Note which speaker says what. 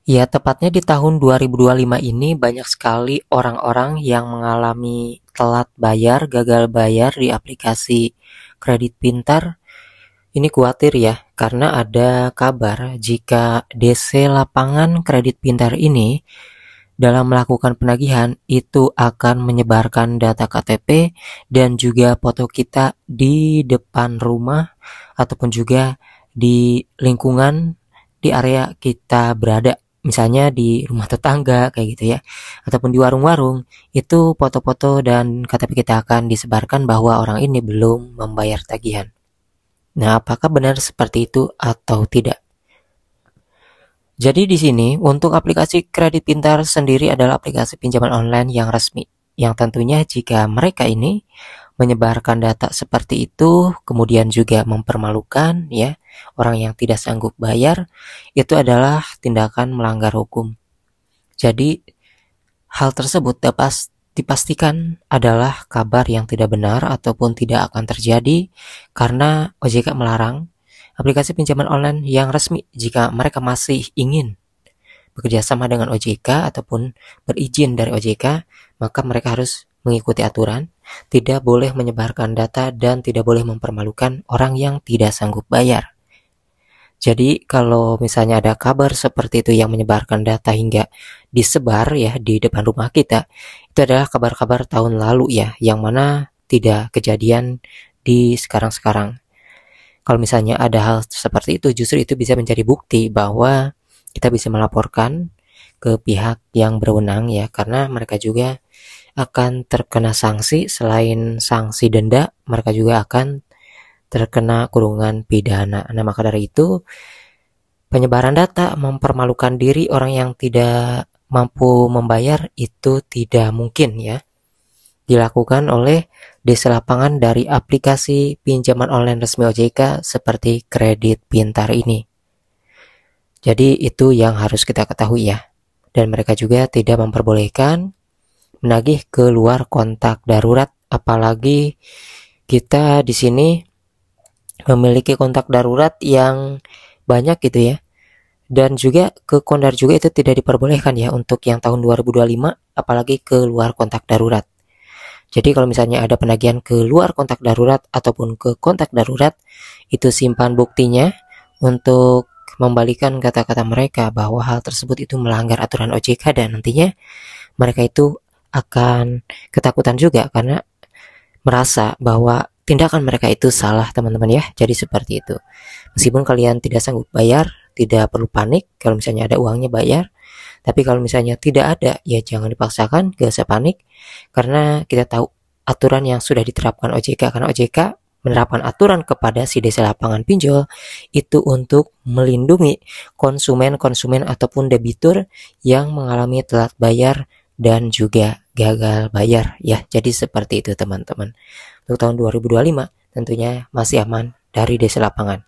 Speaker 1: Ya, tepatnya di tahun 2025 ini banyak sekali orang-orang yang mengalami telat bayar, gagal bayar di aplikasi kredit pintar. Ini khawatir ya, karena ada kabar jika DC lapangan kredit pintar ini dalam melakukan penagihan itu akan menyebarkan data KTP dan juga foto kita di depan rumah ataupun juga di lingkungan di area kita berada, misalnya di rumah tetangga kayak gitu ya, ataupun di warung-warung. Itu foto-foto dan KTP kita akan disebarkan bahwa orang ini belum membayar tagihan. Nah, apakah benar seperti itu atau tidak? Jadi di sini untuk aplikasi kredit pintar sendiri adalah aplikasi pinjaman online yang resmi, yang tentunya jika mereka ini menyebarkan data seperti itu, kemudian juga mempermalukan ya orang yang tidak sanggup bayar, itu adalah tindakan melanggar hukum. Jadi hal tersebut dapat dipastikan adalah kabar yang tidak benar ataupun tidak akan terjadi karena OJK melarang aplikasi pinjaman online yang resmi jika mereka masih ingin bekerja sama dengan OJK ataupun berizin dari OJK, maka mereka harus mengikuti aturan, tidak boleh menyebarkan data dan tidak boleh mempermalukan orang yang tidak sanggup bayar. Jadi kalau misalnya ada kabar seperti itu yang menyebarkan data hingga disebar ya di depan rumah kita, itu adalah kabar-kabar tahun lalu ya, yang mana tidak kejadian di sekarang-sekarang. Kalau misalnya ada hal seperti itu, justru itu bisa menjadi bukti bahwa kita bisa melaporkan ke pihak yang berwenang ya, karena mereka juga akan terkena sanksi. Selain sanksi denda, mereka juga akan terkena kurungan pidana. Nah, maka dari itu penyebaran data mempermalukan diri orang yang tidak mampu membayar itu tidak mungkin ya dilakukan oleh desa lapangan dari aplikasi pinjaman online resmi OJK seperti kredit pintar ini. Jadi itu yang harus kita ketahui ya. Dan mereka juga tidak memperbolehkan menagih ke luar kontak darurat, apalagi kita di sini memiliki kontak darurat yang banyak gitu ya. Dan juga ke Kondar juga itu tidak diperbolehkan ya untuk yang tahun 2025, apalagi ke luar kontak darurat. Jadi kalau misalnya ada penagihan ke luar kontak darurat ataupun ke kontak darurat, itu simpan buktinya untuk membalikan kata-kata mereka bahwa hal tersebut itu melanggar aturan OJK, dan nantinya mereka itu akan ketakutan juga karena merasa bahwa tindakan mereka itu salah, teman-teman ya. Jadi seperti itu. Meskipun kalian tidak sanggup bayar, tidak perlu panik. Kalau misalnya ada uangnya bayar. Tapi kalau misalnya tidak ada, ya jangan dipaksakan, gak usah panik. Karena kita tahu aturan yang sudah diterapkan OJK. Karena OJK menerapkan aturan kepada si desa lapangan pinjol itu untuk melindungi konsumen-konsumen ataupun debitur yang mengalami telat bayar dan juga gagal bayar ya. Jadi seperti itu teman-teman. Untuk tahun 2025 tentunya masih aman dari desa lapangan.